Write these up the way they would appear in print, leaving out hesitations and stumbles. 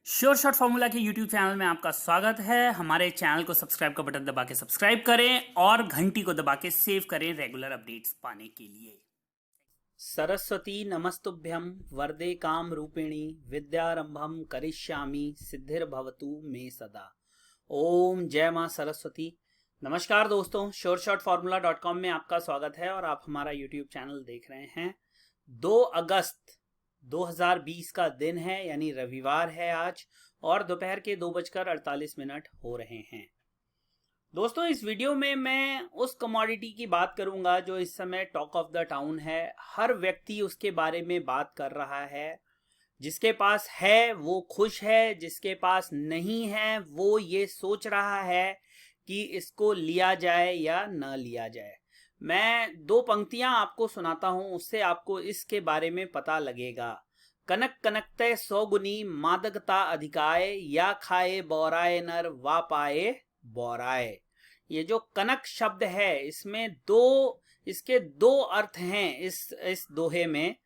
Sure shot formula के YouTube channel में आपका स्वागत है। हमारे चैनल को सब्सक्राइब का बटन दबा के सब्सक्राइब करें और घंटी को दबा के सेव करें रेगुलर अपडेट्स पाने के लिए। सरस्वती नमस्तुभ्यं वरदे काम रूपिणी विद्यारंभम करिष्यामि सिद्धिर्भवतु मे सदा। ओम जय मां सरस्वती। नमस्कार दोस्तों, श्योरशॉटफॉर्मूला.com में आपका स्वागत है और आप हमारा यूट्यूब चैनल देख रहे हैं। 2 अगस्त 2020 का दिन है, यानी रविवार है आज, और दोपहर के 2:48 हो रहे हैं। दोस्तों, इस वीडियो में मैं उस कमोडिटी की बात करूंगा जो इस समय टॉक ऑफ द टाउन है। हर व्यक्ति उसके बारे में बात कर रहा है। जिसके पास है वो खुश है, जिसके पास नहीं है वो ये सोच रहा है कि इसको लिया जाए या न लिया जाए। मैं 2 पंक्तियां आपको सुनाता हूं, उससे आपको इसके बारे में पता लगेगा। कनक कनकते 100 गुनी मादकता अधिकाय, या खाए बौराए नर वा पाए बौराए। ये जो कनक शब्द है इसके 2 अर्थ हैं इस दोहे में।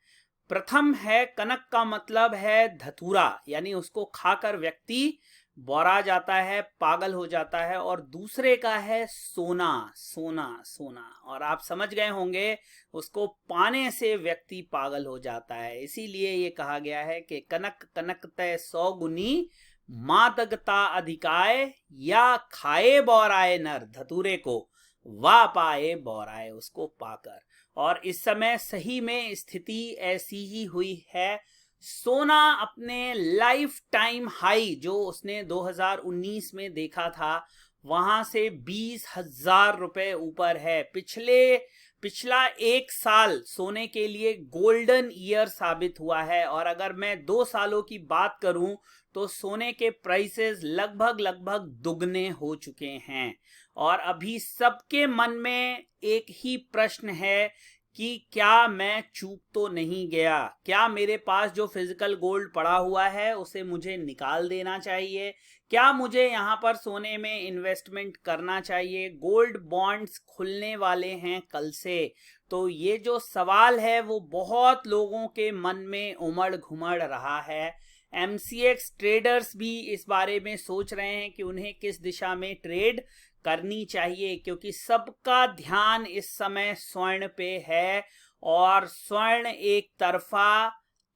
प्रथम है, कनक का मतलब है धतूरा, यानी उसको खाकर व्यक्ति बौरा जाता है, पागल हो जाता है। और दूसरे का है सोना, सोना सोना, और आप समझ गए होंगे उसको पाने से व्यक्ति पागल हो जाता है। इसीलिए ये कहा गया है कि कनक कनकते 100 गुनी मादगता अधिकाय, या खाए बौराए नर, धतूरे को, वा पाए बौराए, उसको पाकर। और इस समय सही में स्थिति ऐसी ही हुई है। सोना अपने लाइफ टाइम हाई जो उसने 2019 में देखा था, वहां से 20,000 रुपए ऊपर है। पिछला 1 साल सोने के लिए गोल्डन ईयर साबित हुआ है। और अगर मैं 2 सालों की बात करूं तो सोने के प्राइसेस लगभग दुगने हो चुके हैं। और अभी सबके मन में एक ही प्रश्न है कि क्या मैं चूक तो नहीं गया, क्या मेरे पास जो फिजिकल गोल्ड पड़ा हुआ है उसे मुझे निकाल देना चाहिए, क्या मुझे यहाँ पर सोने में इन्वेस्टमेंट करना चाहिए। गोल्ड बॉन्ड्स खुलने वाले हैं कल से। तो ये जो सवाल है वो बहुत लोगों के मन में उमड़ घुमड़ रहा है। MCX ट्रेडर्स भी इस बारे में सोच रहे हैं कि उन्हें किस दिशा में ट्रेड करनी चाहिए, क्योंकि सबका ध्यान इस समय स्वर्ण पे है और स्वर्ण एक तरफा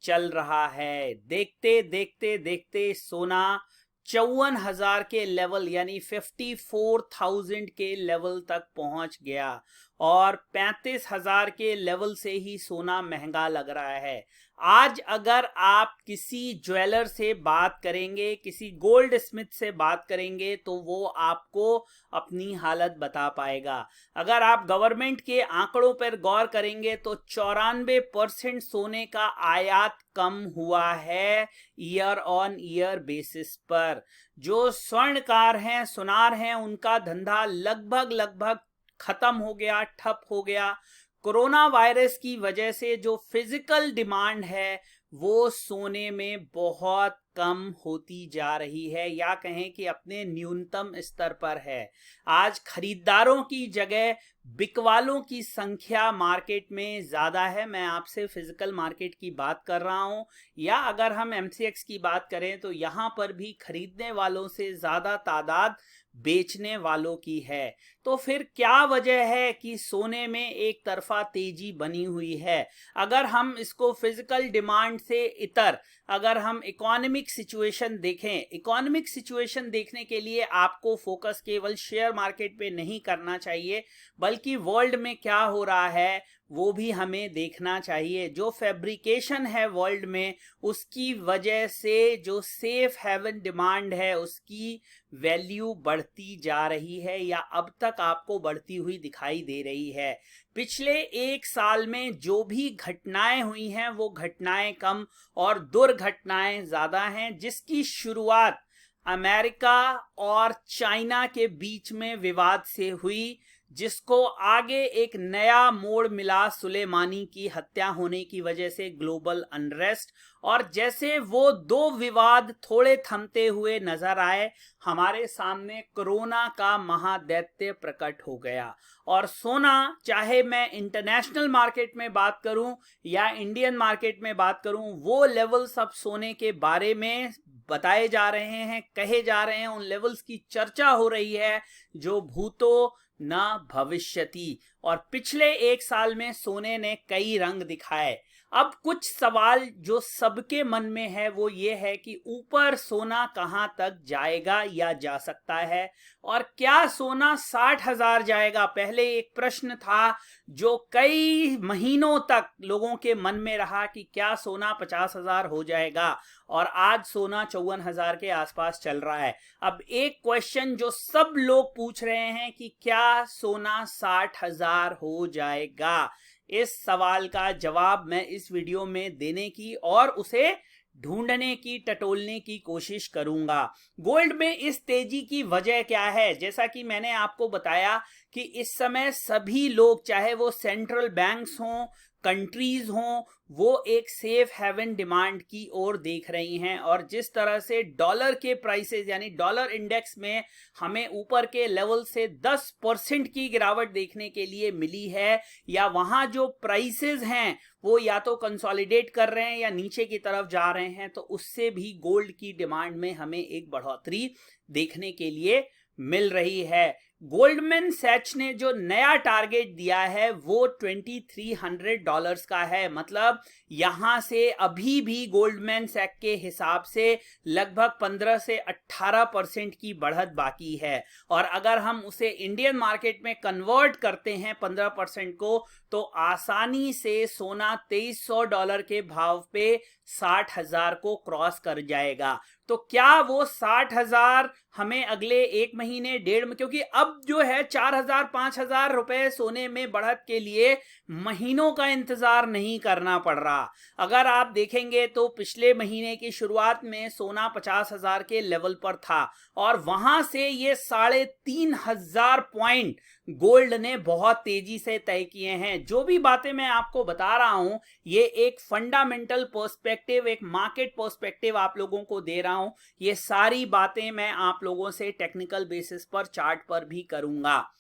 चल रहा है। देखते देखते देखते सोना 54,000 के लेवल, यानी 54,000 के लेवल तक पहुंच गया और 35,000 के लेवल से ही सोना महंगा लग रहा है। आज अगर आप किसी ज्वेलर से बात करेंगे, किसी गोल्ड स्मिथ से बात करेंगे, तो वो आपको अपनी हालत बता पाएगा। अगर आप गवर्नमेंट के आंकड़ों पर गौर करेंगे तो 94% सोने का आयात कम हुआ है ईयर ऑन ईयर बेसिस पर। जो स्वर्णकार हैं, सुनार हैं, उनका धंधा लगभग खत्म हो गया, ठप हो गया। कोरोना वायरस की वजह से जो फिजिकल डिमांड है वो सोने में बहुत कम होती जा रही है, या कहें कि अपने न्यूनतम स्तर पर है। आज खरीदारों की जगह बिकवालों की संख्या मार्केट में ज्यादा है। मैं आपसे फिजिकल मार्केट की बात कर रहा हूं, या अगर हम MCX की बात करें तो यहां पर भी खरीदने वालों से ज्यादा तादाद बेचने वालों की है। तो फिर क्या वजह है कि सोने में एक तरफा तेजी बनी हुई है? अगर हम इसको फिजिकल डिमांड से इतर अगर हम इकोनॉमिक सिचुएशन देखें, इकोनॉमिक सिचुएशन देखने के लिए आपको फोकस केवल शेयर मार्केट पे नहीं करना चाहिए, बल्कि वर्ल्ड में क्या हो रहा है वो भी हमें देखना चाहिए। जो फैब्रिकेशन है वर्ल्ड में, उसकी वजह से जो सेफ हेवन डिमांड है उसकी वैल्यू बढ़ती जा रही है, या अब तक आपको बढ़ती हुई दिखाई दे रही है। पिछले 1 साल में जो भी घटनाएं हुई हैं वो घटनाएं कम और दुर्घटनाएं ज्यादा हैं, जिसकी शुरुआत अमेरिका और चाइना के बीच में विवाद से हुई, जिसको आगे एक नया मोड़ मिला सुलेमानी की हत्या होने की वजह से, ग्लोबल अनरेस्ट। और जैसे वो 2 विवाद थोड़े थमते हुए नजर आए, हमारे सामने कोरोना का महादैत्य प्रकट हो गया। और सोना, चाहे मैं इंटरनेशनल मार्केट में बात करूं या इंडियन मार्केट में बात करूं, वो लेवल्स अब सोने के बारे में बताए जा रहे हैं, कहे जा रहे हैं, उन लेवल्स की चर्चा हो रही है जो भूतो न भविष्यति। और पिछले एक साल में सोने ने कई रंग दिखाए। अब कुछ सवाल जो सबके मन में है वो ये है कि ऊपर सोना कहां तक जाएगा या जा सकता है, और क्या सोना 60,000 जाएगा। पहले एक प्रश्न था जो कई महीनों तक लोगों के मन में रहा कि क्या सोना 50,000 हो जाएगा, और आज सोना 54,000 के आसपास चल रहा है। अब एक क्वेश्चन जो सब लोग पूछ रहे हैं कि क्या सोना 60,000 हो जाएगा। इस सवाल का जवाब मैं इस वीडियो में देने की और उसे ढूंढने की, टटोलने की कोशिश करूंगा। गोल्ड में इस तेजी की वजह क्या है? जैसा कि मैंने आपको बताया कि इस समय सभी लोग, चाहे वो सेंट्रल बैंक्स हों, कंट्रीज हों, वो एक सेफ हेवन डिमांड की ओर देख रही हैं। और जिस तरह से डॉलर के प्राइसेस यानी डॉलर इंडेक्स में हमें ऊपर के लेवल से 10% की गिरावट देखने के लिए मिली है, या वहां जो प्राइसेस हैं वो या तो कंसोलिडेट कर रहे हैं या नीचे की तरफ जा रहे हैं, तो उससे भी गोल्ड की डिमांड में हमें एक बढ़ोतरी देखने के लिए मिल रही है। गोल्डमैन सैच ने जो नया टारगेट दिया है वो $2,300 का है। मतलब यहां से अभी भी गोल्डमैन सैच के हिसाब से लगभग 15 से 18% की बढ़त बाकी है। और अगर हम उसे इंडियन मार्केट में कन्वर्ट करते हैं 15% को, तो आसानी से सोना $2,300 के भाव पे 60,000 को क्रॉस कर जाएगा। तो क्या वो 60,000 हमें अगले एक महीने, डेढ़ में, क्योंकि अब जो है 4,000 5,000 रुपए सोने में बढ़त के लिए महीनों का इंतजार नहीं करना पड़ रहा। अगर आप देखेंगे तो पिछले महीने की शुरुआत में सोना 50,000 के लेवल पर था, और वहां से ये 3,500 पॉइंट गोल्ड ने बहुत तेजी से तय किए हैं। जो भी बातें मैं आपको बता रहा हूं, ये एक फंडामेंटल पर्सपेक्टिव, एक मार्केट पर्सपेक्टिव आप लोगों को दे रहा हूं। ये सारी बातें मैं आप लोगों से टेक्निकल बेसिस पर, चार्ट पर भी करूंगा।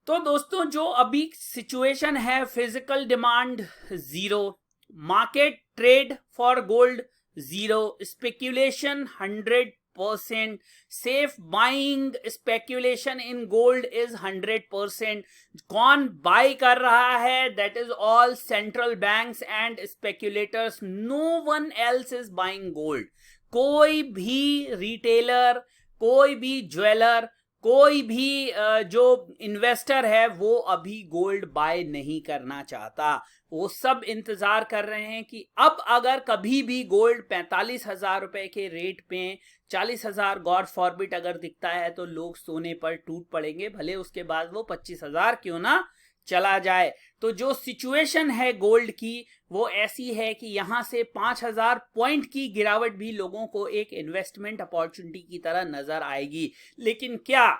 तो दोस्तों, जो अभी सिचुएशन है, physical demand 0, market trade for gold 0, speculation 100%, safe buying speculation in gold is 100%। कौन बाय कर रहा है? That is all central banks and speculators, no one else is buying gold. कोई भी रिटेलर, कोई भी ज्वेलर, कोई भी जो इन्वेस्टर है वो अभी गोल्ड बाय नहीं करना चाहता। वो सब इंतजार कर रहे हैं कि अब अगर कभी भी गोल्ड 45,000 रुपए के रेट पे 40,000 गॉड फॉरबिट अगर दिखता है तो लोग सोने पर टूट पड़ेंगे, भले उसके बाद वो 25,000 क्यों ना चला जाए। तो जो सिचुएशन है गोल्ड की वो ऐसी है कि यहां से 5,000 पॉइंट की गिरावट भी लोगों को एक इन्वेस्टमेंट अपॉर्चुनिटी की तरह नजर आएगी। लेकिन क्या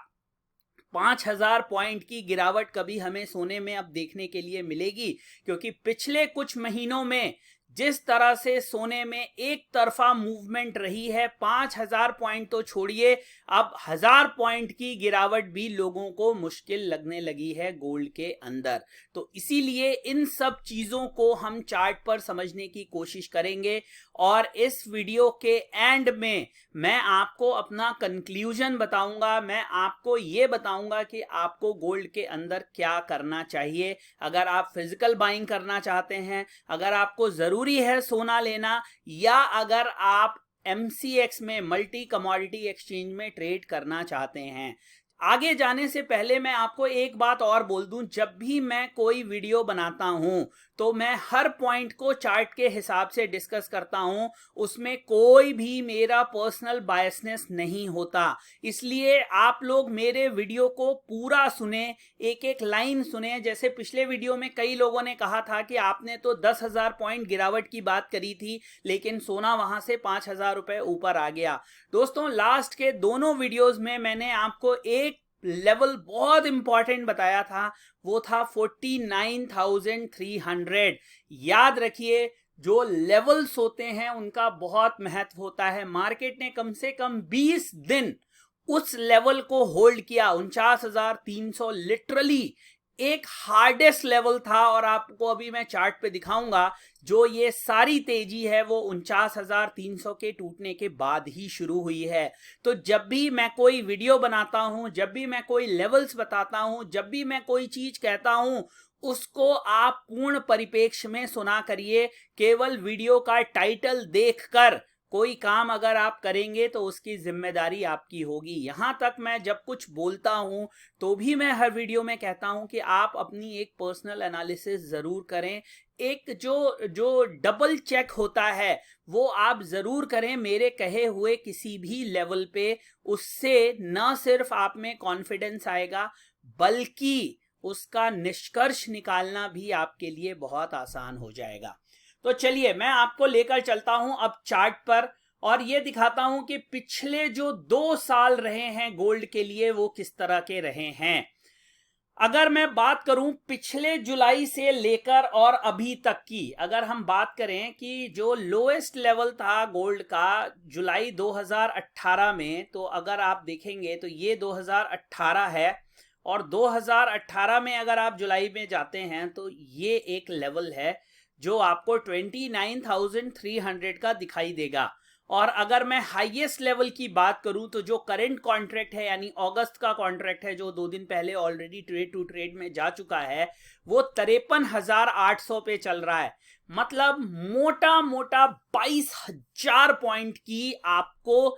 5,000 पॉइंट की गिरावट कभी हमें सोने में अब देखने के लिए मिलेगी? क्योंकि पिछले कुछ महीनों में जिस तरह से सोने में एक तरफा मूवमेंट रही है, 5,000 पॉइंट तो छोड़िए, अब 1,000 पॉइंट की गिरावट भी लोगों को मुश्किल लगने लगी है गोल्ड के अंदर। तो इसीलिए इन सब चीजों को हम चार्ट पर समझने की कोशिश करेंगे, और इस वीडियो के एंड में मैं आपको अपना कंक्लूजन बताऊंगा। मैं आपको ये बताऊंगा कि आपको गोल्ड के अंदर क्या करना चाहिए। अगर आप फिजिकल बाइंग करना चाहते हैं, अगर आपको जरूरी है सोना लेना, या अगर आप MCX में, मल्टी कमोडिटी एक्सचेंज में ट्रेड करना चाहते हैं। आगे जाने से पहले मैं आपको एक बात और बोल दूं, जब भी मैं कोई वीडियो बनाता हूं तो मैं हर पॉइंट को चार्ट के हिसाब से डिस्कस करता हूं, उसमें कोई भी मेरा पर्सनल बायसनेस नहीं होता। इसलिए आप लोग मेरे वीडियो को पूरा सुने, एक एक लाइन सुने। जैसे पिछले वीडियो में कई लोगों ने कहा था कि आपने तो 10,000 पॉइंट गिरावट की बात करी थी, लेकिन सोना वहां से 5,000 रुपए ऊपर आ गया। दोस्तों, लास्ट के दोनों वीडियोस में मैंने आपको एक लेवल बहुत इंपॉर्टेंट बताया था, वो था 49,300। याद रखिए, जो लेवल्स होते हैं उनका बहुत महत्व होता है। मार्केट ने कम से कम 20 दिन उस लेवल को होल्ड किया, 49,300, लिटरली एक हार्डेस्ट लेवल था, और आपको अभी मैं चार्ट पे दिखाऊंगा, जो ये सारी तेजी है वो 49,300 के टूटने के बाद ही शुरू हुई है। तो जब भी मैं कोई वीडियो बनाता हूं, जब भी मैं कोई लेवल्स बताता हूं, जब भी मैं कोई चीज कहता हूं, उसको आप पूर्ण परिप्रेक्ष्य में सुना करिए। केवल वीडियो का टाइटल देखकर कोई काम अगर आप करेंगे तो उसकी जिम्मेदारी आपकी होगी। यहां तक मैं जब कुछ बोलता हूं तो भी मैं हर वीडियो में कहता हूं कि आप अपनी एक पर्सनल एनालिसिस जरूर करें। एक जो डबल चेक होता है वो आप जरूर करें मेरे कहे हुए किसी भी लेवल पे। उससे न सिर्फ आप में कॉन्फिडेंस आएगा, बल्कि उसका निष्कर्ष निकालना भी आपके लिए बहुत आसान हो जाएगा। तो चलिए मैं आपको लेकर चलता हूं अब चार्ट पर, और यह दिखाता हूं कि पिछले जो 2 साल रहे हैं गोल्ड के लिए वो किस तरह के रहे हैं। अगर मैं बात करूं पिछले जुलाई से लेकर और अभी तक की, अगर हम बात करें कि जो लोएस्ट लेवल था गोल्ड का जुलाई 2018 में, तो अगर आप देखेंगे तो ये 2018 है, और 2018 में अगर आप जुलाई में जाते हैं तो ये एक लेवल है जो आपको 29,300 का दिखाई देगा। और अगर मैं हाईएस्ट लेवल की बात करूं तो जो करंट कॉन्ट्रैक्ट है, यानी अगस्त का कॉन्ट्रैक्ट है, जो 2 दिन पहले ऑलरेडी ट्रेड टू ट्रेड में जा चुका है, वो 53,800 पे चल रहा है। मतलब मोटा मोटा 22,000 पॉइंट की आपको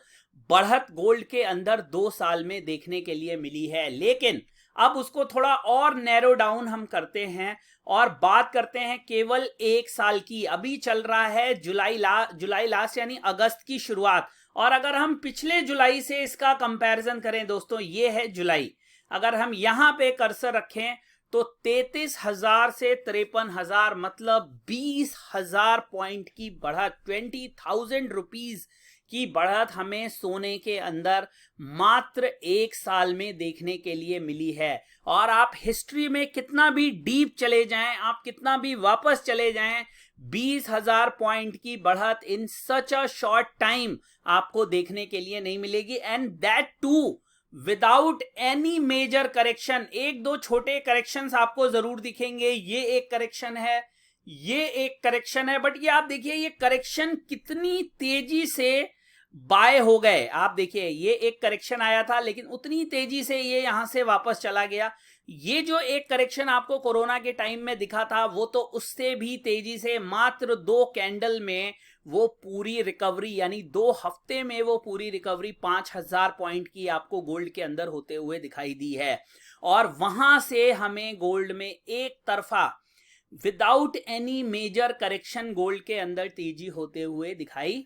बढ़त गोल्ड के अंदर 2 साल में देखने के लिए मिली है। लेकिन अब उसको थोड़ा और नैरो डाउन हम करते हैं और बात करते हैं केवल 1 साल की। अभी चल रहा है जुलाई लास्ट यानी अगस्त की शुरुआत, और अगर हम पिछले जुलाई से इसका कंपैरिजन करें दोस्तों, ये है जुलाई, अगर हम यहां पे कर्सर रखें तो 33,000 से 53,000, मतलब 20,000 पॉइंट की बढ़त, 20,000 रुपीज की बढ़त हमें सोने के अंदर मात्र 1 साल में देखने के लिए मिली है। और आप हिस्ट्री में कितना भी डीप चले जाएं, आप कितना भी वापस चले जाएं, 20,000 पॉइंट की बढ़त इन सच अ शॉर्ट टाइम आपको देखने के लिए नहीं मिलेगी, and that too without any major correction. 1-2 छोटे करेक्शंस आपको जरूर दिखेंगे, ये एक करेक्शन है, ये एक करेक्शन है, बट ये आप देखिए ये करेक्शन कितनी तेजी से बाय हो गए। आप देखिए ये एक करेक्शन आया था, लेकिन उतनी तेजी से ये यहां से वापस चला गया। ये जो एक करेक्शन आपको कोरोना के टाइम में दिखा था, वो तो उससे भी तेजी से मात्र 2 कैंडल में वो पूरी रिकवरी, यानी 2 हफ्ते में वो पूरी रिकवरी 5,000 पॉइंट की आपको गोल्ड के अंदर होते हुए दिखाई दी है। और वहां से हमें गोल्ड में एक तरफा without any major correction gold के अंदर तेजी होते हुए दिखाई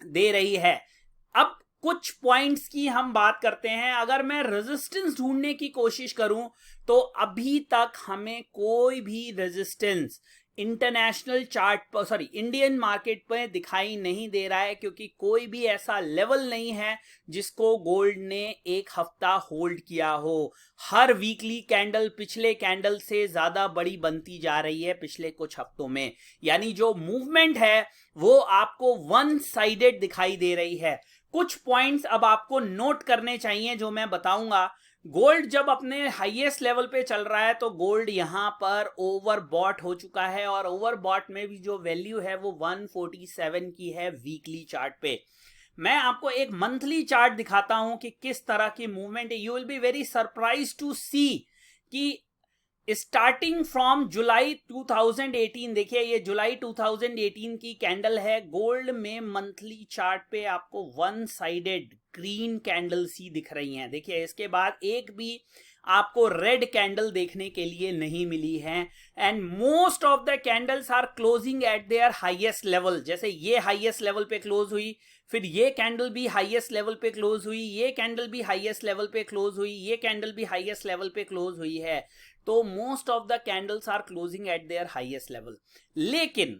दे रही है। अब कुछ पॉइंट्स की हम बात करते हैं। अगर मैं रेजिस्टेंस ढूंढने की कोशिश करूं तो अभी तक हमें कोई भी रेजिस्टेंस इंटरनेशनल चार्ट पर, सॉरी इंडियन मार्केट पर दिखाई नहीं दे रहा है, क्योंकि कोई भी ऐसा लेवल नहीं है जिसको गोल्ड ने एक हफ्ता होल्ड किया हो। हर वीकली कैंडल पिछले कैंडल से ज्यादा बड़ी बनती जा रही है पिछले कुछ हफ्तों में, यानी जो मूवमेंट है वो आपको वन साइडेड दिखाई दे रही है। कुछ पॉइंट्स अब आपको नोट करने चाहिए जो मैं बताऊंगा। गोल्ड जब अपने हाईएस्ट लेवल पे चल रहा है तो गोल्ड यहां पर ओवरबॉट हो चुका है, और ओवरबॉट में भी जो वैल्यू है वो 147 की है वीकली चार्ट पे। मैं आपको एक मंथली चार्ट दिखाता हूं कि किस तरह की मूवमेंट है। You will be very surprise to see कि स्टार्टिंग फ्रॉम जुलाई 2018, देखिए ये जुलाई 2018 की कैंडल है। गोल्ड में मंथली चार्ट पे आपको वन साइडेड ग्रीन कैंडल सी दिख रही हैं। देखिए इसके बाद एक भी आपको रेड कैंडल देखने के लिए नहीं मिली है, and most of the candles are closing at their highest level. जैसे ये हाईएस्ट लेवल पे क्लोज हुई, फिर ये कैंडल भी हाईएस्ट लेवल पे क्लोज हुई, ये कैंडल भी हाईएस्ट लेवल पे क्लोज हुई, ये कैंडल भी हाईएस्ट लेवल पे क्लोज हुई है। तो most of the candles are closing at their highest level. लेकिन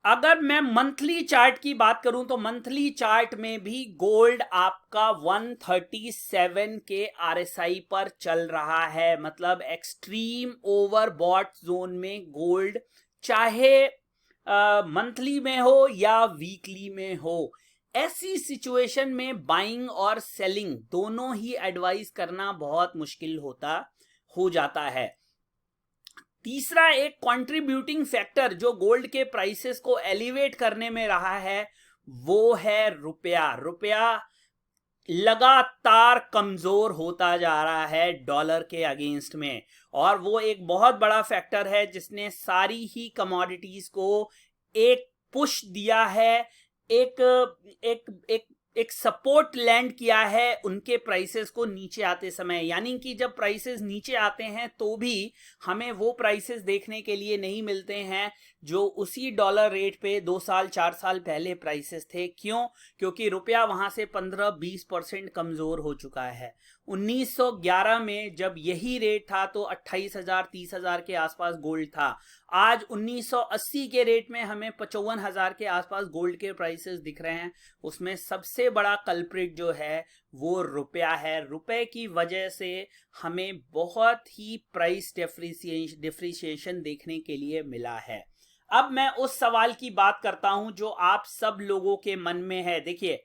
अगर मैं मंथली चार्ट की बात करूं तो मंथली चार्ट में भी गोल्ड आपका 137 के आरएसआई पर चल रहा है। मतलब एक्सट्रीम ओवरबॉट जोन में गोल्ड, चाहे मंथली में हो या वीकली में हो। ऐसी सिचुएशन में बाइंग और सेलिंग दोनों ही एडवाइस करना बहुत मुश्किल हो जाता है। तीसरा एक कंट्रीब्यूटिंग फैक्टर जो गोल्ड के प्राइसेस को एलिवेट करने में रहा है वो है रुपया। रुपया लगातार कमजोर होता जा रहा है डॉलर के अगेंस्ट में, और वो एक बहुत बड़ा फैक्टर है जिसने सारी ही कमोडिटीज को एक पुश दिया है, एक एक एक एक सपोर्ट लैंड किया है उनके प्राइसेस को नीचे आते समय। यानी कि जब प्राइसेस नीचे आते हैं तो भी हमें वो प्राइसेस देखने के लिए नहीं मिलते हैं जो उसी डॉलर रेट पे 2 साल 4 साल पहले प्राइसेस थे। क्यों? क्योंकि रुपया वहां से 15-20% कमजोर हो चुका है। 1911 में जब यही रेट था तो 28,000 30,000 के आसपास गोल्ड था। आज 1980 के रेट में हमें 55,000 के आसपास गोल्ड के प्राइसेस दिख रहे हैं। उसमें सबसे बड़ा कल्प्रिट जो है वो रुपया है। रुपए की वजह से हमें बहुत ही प्राइस डिफ्रिसिएशन देखने के लिए मिला है। अब मैं उस सवाल की बात करता हूं जो आप सब लोगों के मन में है। देखिए,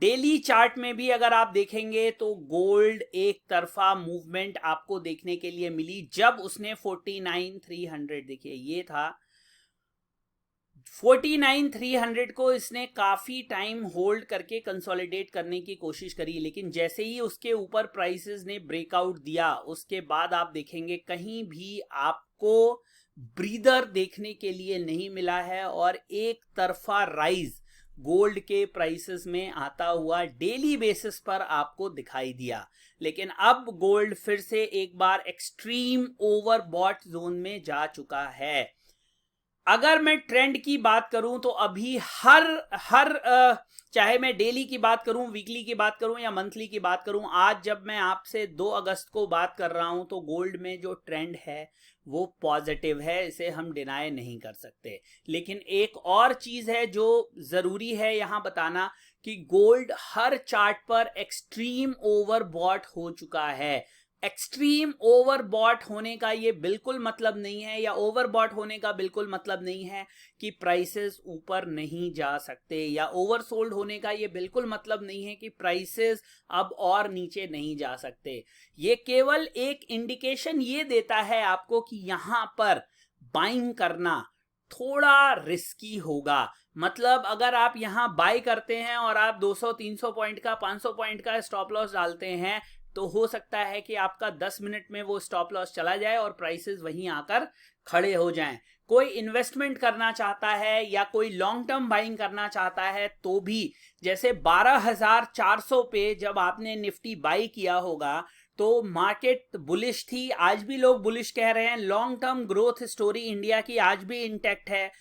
डेली चार्ट में भी अगर आप देखेंगे तो गोल्ड एक तरफा मूवमेंट आपको देखने के लिए मिली जब उसने 49,300, देखिए ये था 49,300 को इसने काफी टाइम होल्ड करके कंसोलिडेट करने की कोशिश करी, लेकिन जैसे ही उसके ऊपर प्राइसेस ने ब्रेकआउट दिया उसके बाद आप देखेंगे कहीं भी आपको ब्रीदर देखने के लिए नहीं मिला है और एक तरफा राइज गोल्ड के प्राइसेस में आता हुआ डेली बेसिस पर आपको दिखाई दिया। लेकिन अब गोल्ड फिर से एक बार एक्सट्रीम ओवरबॉट जोन में जा चुका है। अगर मैं ट्रेंड की बात करूं तो अभी हर चाहे मैं डेली की बात करूं, वीकली की बात करूं या मंथली की बात करूं, आज जब मैं आपसे 2 अगस्त को बात कर रहा हूं तो गोल्ड में जो ट्रेंड है वो पॉजिटिव है, इसे हम डिनाई नहीं कर सकते। लेकिन एक और चीज है जो जरूरी है यहां बताना कि गोल्ड हर चार्ट पर एक्सट्रीम ओवरबॉट हो चुका है। एक्सट्रीम ओवरबॉट होने का ये बिल्कुल मतलब नहीं है, या ओवरबॉट होने का बिल्कुल मतलब नहीं है कि प्राइसेस ऊपर नहीं जा सकते, या ओवरसोल्ड होने का ये बिल्कुल मतलब नहीं है कि प्राइसेस अब और नीचे नहीं जा सकते। ये केवल एक इंडिकेशन ये देता है आपको कि यहां पर बाइंग करना थोड़ा रिस्की होगा। मतलब अगर आप यहां बाय करते हैं और आप 200-300 पॉइंट का 500 पॉइंट का स्टॉप लॉस डालते हैं तो हो सकता है कि आपका 10 मिनट में वो स्टॉप लॉस चला जाए और प्राइसेस वहीं आकर खड़े हो जाएं। कोई इन्वेस्टमेंट करना चाहता है या कोई लॉन्ग टर्म बाइंग करना चाहता है तो भी, जैसे 12,400 पे जब आपने निफ्टी बाई किया होगा तो मार्केट बुलिश थी, आज भी लोग बुलिश कह रहे हैं। Long term growth story India की आज भी इंटैक्ट है,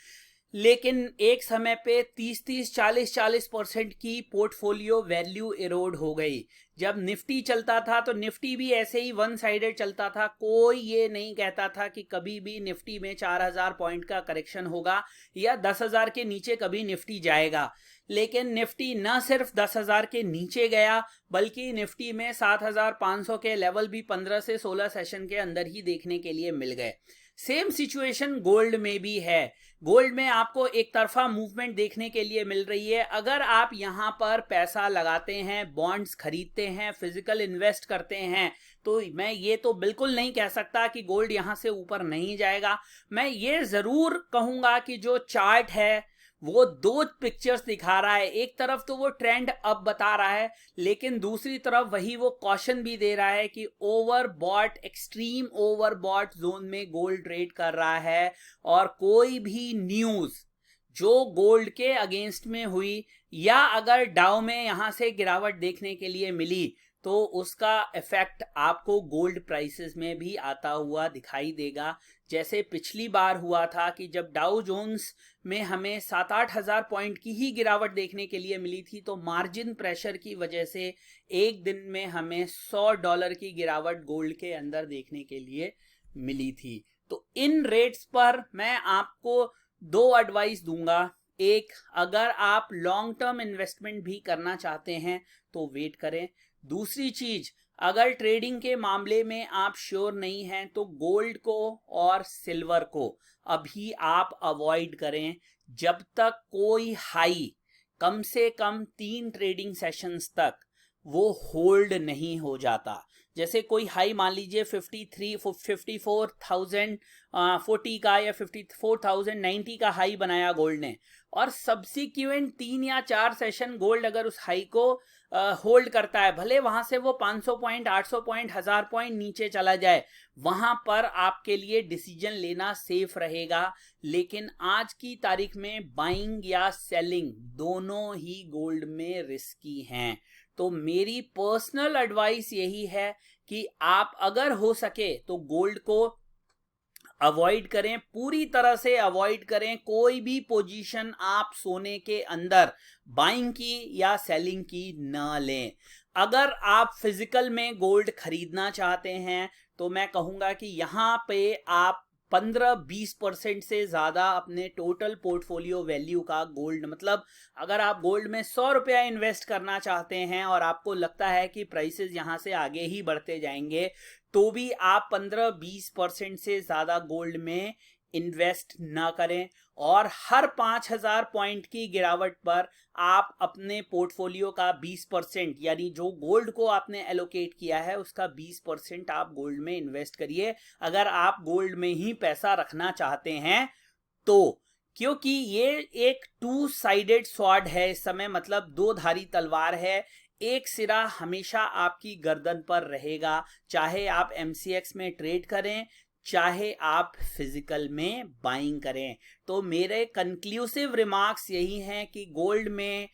लेकिन एक समय पे 30-30 40-40% की पोर्टफोलियो वैल्यू इरोड हो गई। जब निफ्टी चलता था तो निफ्टी भी ऐसे ही वन साइडेड चलता था। कोई ये नहीं कहता था कि कभी भी निफ्टी में 4,000 पॉइंट का करेक्शन होगा या 10,000 के नीचे कभी निफ्टी जाएगा। लेकिन निफ्टी न सिर्फ 10,000 के नीचे गया बल्कि निफ्टी में 7,500 के लेवल भी 15 से 16 सेशन के अंदर ही देखने के लिए मिल गए। सेम सिचुएशन गोल्ड में भी है। गोल्ड में आपको एक तरफा मूवमेंट देखने के लिए मिल रही है। अगर आप यहां पर पैसा लगाते हैं, बॉन्ड्स खरीदते हैं, फिजिकल इन्वेस्ट करते हैं, तो मैं ये तो बिल्कुल नहीं कह सकता कि गोल्ड यहां से ऊपर नहीं जाएगा। मैं ये जरूर कहूंगा कि जो चार्ट है वो 2 पिक्चर्स दिखा रहा है। एक तरफ तो वो ट्रेंड अब बता रहा है, लेकिन दूसरी तरफ वही वो कॉशन भी दे रहा है कि ओवरबॉट, एक्सट्रीम ओवरबॉट जोन में गोल्ड ट्रेड कर रहा है। और कोई भी न्यूज जो गोल्ड के अगेंस्ट में हुई या अगर डाउ में यहां से गिरावट देखने के लिए मिली तो उसका इफेक्ट आपको गोल्ड प्राइसेस में भी आता हुआ दिखाई देगा। जैसे पिछली बार हुआ था कि जब डाउ जोन्स में हमें 7-8 हजार पॉइंट की ही गिरावट देखने के लिए मिली थी तो मार्जिन प्रेशर की वजह से एक दिन में हमें $100 की गिरावट गोल्ड के अंदर देखने के लिए मिली थी। तो इन रेट्स पर मैं आपको 2 एडवाइस दूंगा। एक, अगर आप लॉन्ग टर्म इन्वेस्टमेंट भी करना चाहते हैं तो वेट करें। दूसरी चीज, अगर ट्रेडिंग के मामले में आप श्योर नहीं हैं तो गोल्ड को और सिल्वर को अभी आप अवॉइड करें जब तक कोई हाई कम से कम 3 ट्रेडिंग सेशंस तक वो होल्ड नहीं हो जाता। जैसे कोई हाई मान लीजिए 54,040 का या 54,090 का हाई बनाया गोल्ड ने, और सब्सिक्वेंट 3 या 4 सेशन गोल्ड अगर उस हाई को होल्ड करता है, भले वहां से वो 500 पॉइंट, 800 पॉइंट, 1000 पॉइंट नीचे चला जाए, वहां पर आपके लिए डिसीजन लेना सेफ रहेगा। लेकिन आज की तारीख में बाइंग या सेलिंग दोनों ही गोल्ड में रिस्की हैं। तो मेरी पर्सनल एडवाइस यही है कि आप अगर हो सके तो गोल्ड को अवॉइड करें, पूरी तरह से अवॉइड करें। कोई भी पोजीशन आप सोने के अंदर बाइंग की या सेलिंग की न लें। अगर आप फिजिकल में गोल्ड खरीदना चाहते हैं तो मैं कहूंगा कि यहां पे आप 15-20% से ज्यादा अपने टोटल पोर्टफोलियो वैल्यू का गोल्ड, मतलब अगर आप गोल्ड में 100 रुपया इन्वेस्ट करना चाहते हैं और आपको लगता है कि प्राइसेस यहां से आगे ही बढ़ते जाएंगे, तो भी आप 15-20% से ज्यादा गोल्ड में इन्वेस्ट ना करें। और हर 5,000 पॉइंट की गिरावट पर आप अपने पोर्टफोलियो का 20%, यानी जो गोल्ड को आपने एलोकेट किया है उसका 20% आप गोल्ड में इन्वेस्ट करिए, अगर आप गोल्ड में ही पैसा रखना चाहते हैं तो। क्योंकि ये एक 2 साइडेड स्वॉर्ड है इस समय, मतलब दो धारी तलवार है। एक सिरा हमेशा आपकी गर्दन पर रहेगा, चाहे आप MCX में ट्रेड करें, चाहे आप फिजिकल में बाइंग करें। तो मेरे कंक्लूसिव रिमार्क्स यही हैं कि गोल्ड में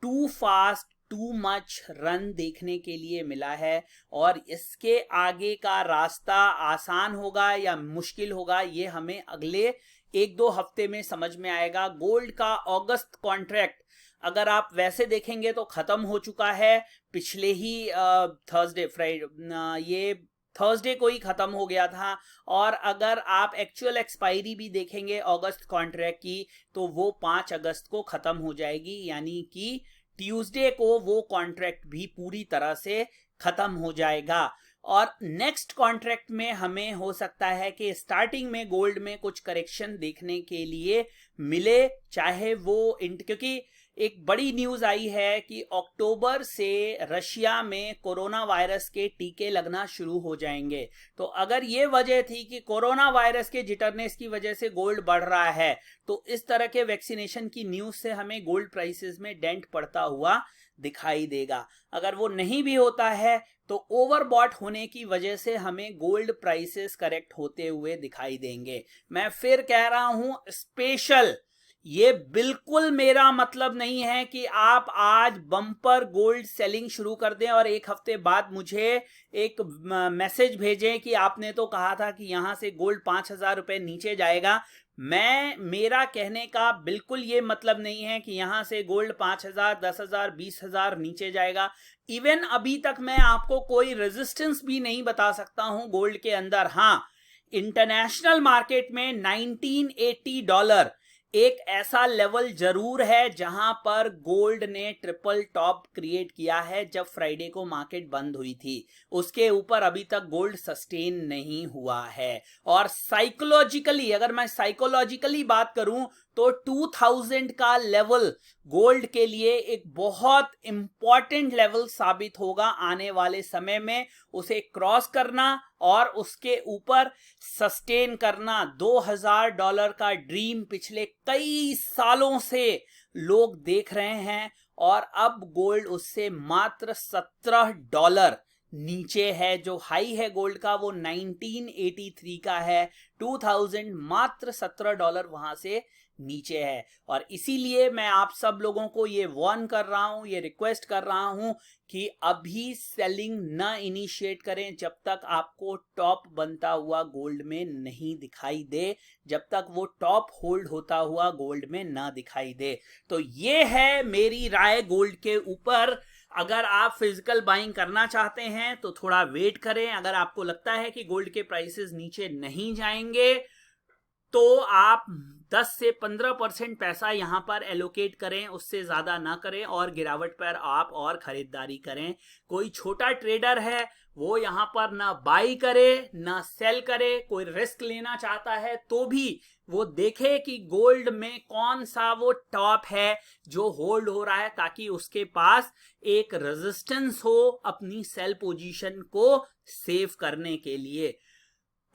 too fast too much run देखने के लिए मिला है, और इसके आगे का रास्ता आसान होगा या मुश्किल होगा ये हमें अगले 1-2 हफ्ते में समझ में आएगा। गोल्ड का अगस्त कॉन्ट्रैक्ट अगर आप वैसे देखेंगे तो खत्म हो चुका है, पिछले ही ये थर्सडे को ही खत्म हो गया था। और अगर आप एक्चुअल एक्सपायरी भी देखेंगे अगस्त कॉन्ट्रैक्ट की तो वो 5 अगस्त को खत्म हो जाएगी, यानी कि ट्यूसडे को वो कॉन्ट्रैक्ट भी पूरी तरह से खत्म हो जाएगा। और नेक्स्ट कॉन्ट्रैक्ट में हमें हो सकता है कि स्टार्टिंग में गोल्ड में कुछ करेक्शन देखने के लिए मिले, चाहे वो क्योंकि एक बड़ी न्यूज आई है कि अक्टूबर से रशिया में कोरोना वायरस के टीके लगना शुरू हो जाएंगे। तो अगर ये वजह थी कि कोरोना वायरस के जिटरनेस की वजह से गोल्ड बढ़ रहा है, तो इस तरह के वैक्सीनेशन की न्यूज से हमें गोल्ड प्राइसेस में डेंट पड़ता हुआ दिखाई देगा। अगर वो नहीं भी होता है तो ओवरबॉट होने की वजह से हमें गोल्ड प्राइसेस करेक्ट होते हुए दिखाई देंगे। मैं फिर कह रहा हूं, स्पेशल ये बिल्कुल मेरा मतलब नहीं है कि आप आज बम्पर गोल्ड सेलिंग शुरू कर दें और एक हफ्ते बाद मुझे एक मैसेज भेजें कि आपने तो कहा था कि यहां से गोल्ड 5,000 रुपए नीचे जाएगा। मेरा कहने का बिल्कुल ये मतलब नहीं है कि यहां से गोल्ड 5,000, 10,000, 20,000 नीचे जाएगा। इवन अभी तक मैं आपको कोई रेजिस्टेंस भी नहीं बता सकता हूं गोल्ड के अंदर। हां, इंटरनेशनल मार्केट में $1980 एक ऐसा लेवल जरूर है जहां पर गोल्ड ने ट्रिपल टॉप क्रिएट किया है जब फ्राइडे को मार्केट बंद हुई थी। उसके ऊपर अभी तक गोल्ड सस्टेन नहीं हुआ है। और साइकोलॉजिकली, अगर मैं साइकोलॉजिकली बात करूं तो 2000 का लेवल गोल्ड के लिए एक बहुत इंपॉर्टेंट लेवल साबित होगा आने वाले समय में। उसे क्रॉस करना और उसके ऊपर सस्टेन करना, $2,000 का ड्रीम पिछले कई सालों से लोग देख रहे हैं, और अब गोल्ड उससे मात्र $17 नीचे है। जो हाई है गोल्ड का वो 1983 का है, 2000 मात्र $17 वहां से नीचे है। और इसीलिए मैं आप सब लोगों को ये वार्न कर रहा हूं, ये रिक्वेस्ट कर रहा हूं कि अभी सेलिंग न इनिशिएट करें जब तक आपको टॉप बनता हुआ गोल्ड में नहीं दिखाई दे, जब तक वो टॉप होल्ड होता हुआ गोल्ड में ना दिखाई दे। तो ये है मेरी राय गोल्ड के ऊपर। अगर आप फिजिकल बाइंग करना चाहते हैं तो थोड़ा वेट करें। अगर आपको लगता है कि गोल्ड के प्राइसेस नीचे नहीं जाएंगे तो आप 10 से 15% पैसा यहां पर एलोकेट करें, उससे ज्यादा ना करें, और गिरावट पर आप और खरीदारी करें। कोई छोटा ट्रेडर है वो यहां पर ना बाई करे ना सेल करे। कोई रिस्क लेना चाहता है तो भी वो देखे कि गोल्ड में कौन सा वो टॉप है जो होल्ड हो रहा है, ताकि उसके पास एक रेजिस्टेंस हो अपनी सेल पोजीशन को सेव करने के लिए।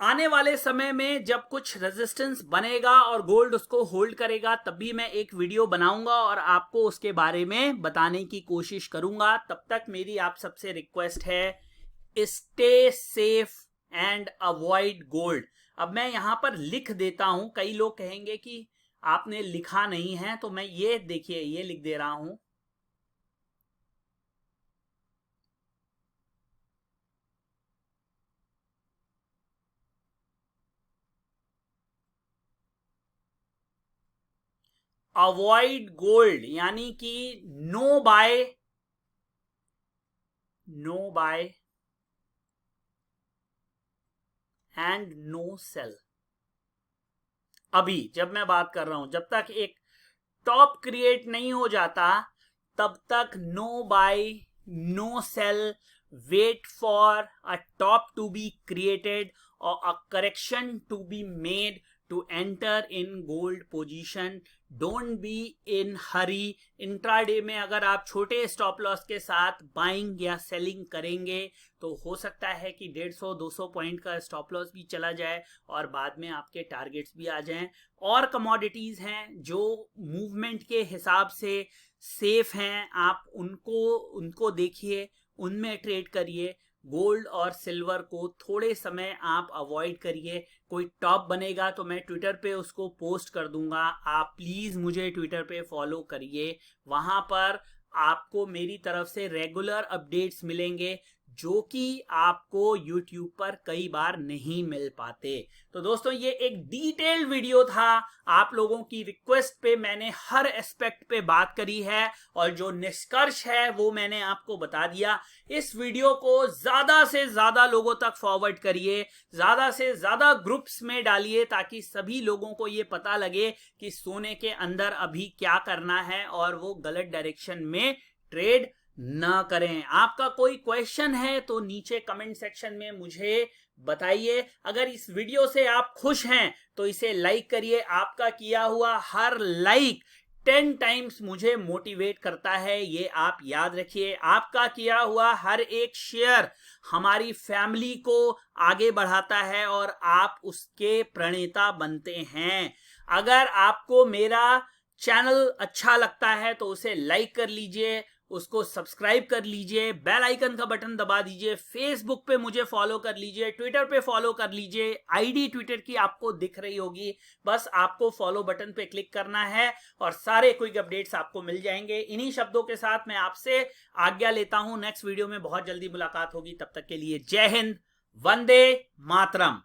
आने वाले समय में जब कुछ रेजिस्टेंस बनेगा और गोल्ड उसको होल्ड करेगा, तब भी मैं एक वीडियो बनाऊंगा और आपको उसके बारे में बताने की कोशिश करूंगा। तब तक मेरी आप सबसे रिक्वेस्ट है, stay safe and avoid gold. अब मैं यहां पर लिख देता हूं, कई लोग कहेंगे कि आपने लिखा नहीं है, तो मैं ये देखिए ये लिख दे रहा हूं। अवॉइड गोल्ड यानी कि no buy and no sell. अभी जब मैं बात कर रहा हूं, जब तक एक टॉप क्रिएट नहीं हो जाता तब तक no buy no sell, wait for a top to be created और a correction to be made to enter in gold position. Don't be in hurry. Intraday में अगर आप छोटे स्टॉप लॉस के साथ बाइंग या सेलिंग करेंगे तो हो सकता है कि 150-200 पॉइंट का स्टॉप लॉस भी चला जाए और बाद में आपके टारगेट्स भी आ जाएं। और कमोडिटीज हैं जो मूवमेंट के हिसाब से सेफ हैं, आप उनको देखिए, उनमें ट्रेड करिए। गोल्ड और सिल्वर को थोड़े समय आप अवॉइड करिए। कोई टॉप बनेगा तो मैं ट्विटर पे उसको पोस्ट कर दूंगा, आप प्लीज मुझे ट्विटर पे फॉलो करिए। वहां पर आपको मेरी तरफ से रेगुलर अपडेट्स मिलेंगे जो कि आपको यूट्यूब पर कई बार नहीं मिल पाते। तो दोस्तों ये एक डिटेल्ड वीडियो था, आप लोगों की रिक्वेस्ट पे मैंने हर एस्पेक्ट पे बात करी है और जो निष्कर्ष है वो मैंने आपको बता दिया। इस वीडियो को ज्यादा से ज्यादा लोगों तक फॉरवर्ड करिए, ज्यादा से ज्यादा ग्रुप्स में डालिए, ताकि सभी लोगों को ये पता लगे कि सोने के अंदर अभी क्या करना है और वो गलत डायरेक्शन में ट्रेड ना करें। आपका कोई क्वेश्चन है तो नीचे कमेंट सेक्शन में मुझे बताइए। अगर इस वीडियो से आप खुश हैं तो इसे लाइक करिए। आपका किया हुआ हर लाइक 10 टाइम्स मुझे मोटिवेट करता है, ये आप याद रखिए। आपका किया हुआ हर एक शेयर हमारी फैमिली को आगे बढ़ाता है और आप उसके प्रणेता बनते हैं। अगर आपको मेरा चैनल अच्छा लगता है तो उसे लाइक कर लीजिए, उसको सब्सक्राइब कर लीजिए, बेल आइकन का बटन दबा दीजिए, फेसबुक पे मुझे फॉलो कर लीजिए, ट्विटर पे फॉलो कर लीजिए। आईडी ट्विटर की आपको दिख रही होगी, बस आपको फॉलो बटन पे क्लिक करना है और सारे क्विक अपडेट्स आपको मिल जाएंगे। इन्हीं शब्दों के साथ मैं आपसे आज्ञा लेता हूं, नेक्स्ट वीडियो में बहुत जल्दी मुलाकात होगी। तब तक के लिए जय हिंद, वंदे मातरम।